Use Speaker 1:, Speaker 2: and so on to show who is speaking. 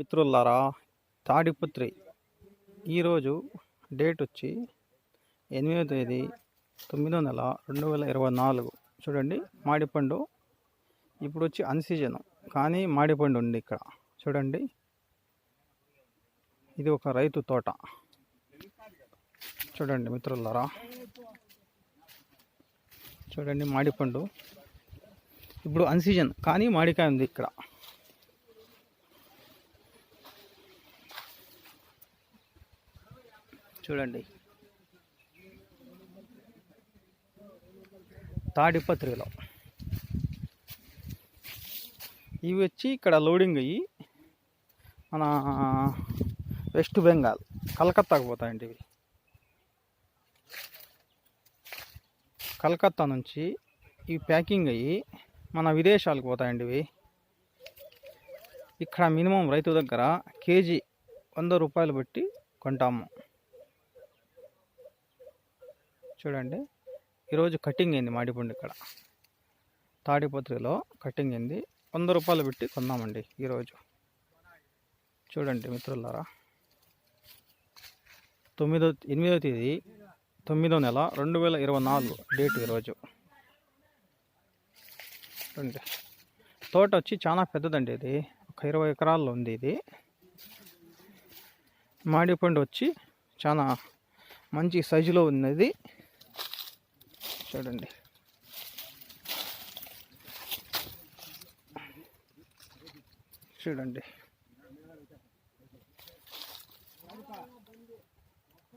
Speaker 1: మిత్రులారా, తాడిపత్రి ఈరోజు డేట్ వచ్చి 8వ తేదీ 9వ నెల 2024. చూడండి, మామిడిపండు ఇప్పుడు వచ్చి అన్సీజన్, కానీ మామిడిపండు ఉంది ఇక్కడ. చూడండి, ఇది ఒక రైతు తోట. చూడండి మిత్రులారా, చూడండి మామిడిపండు ఇప్పుడు అన్సీజన్, కానీ మామిడికాయ ఉంది ఇక్కడ. చూడండి, తాడిపత్రిలో ఇవి వచ్చి ఇక్కడ లోడింగ్ అయ్యి మన వెస్ట్ బెంగాల్, కలకత్తాకు పోతాయండి. ఇవి కలకత్తా నుంచి ఇవి ప్యాకింగ్ అయ్యి మన విదేశాలకు పోతాయండి. ఇవి ఇక్కడ మినిమం రైతు దగ్గర కేజీ 100 రూపాయలు పెట్టి కొంటాము. చూడండి, ఈరోజు కటింగ్ అయింది మామిడిపండు. ఇక్కడ తాడిపత్రిలో కటింగ్ అయింది, 100 రూపాయలు పెట్టి కొన్నామండి ఈరోజు. చూడండి మిత్రులారా, 8వ తేదీ 9వ నెల 2024 డేట్ ఈరోజు. చూడండి, తోట వచ్చి చాలా పెద్దదండి. ఇది ఒక 20 ఎకరాల్లో ఉంది. ఇది మామిడిపండు వచ్చి చాలా మంచి సైజులో ఉన్నది. చూడండి, చూడండి.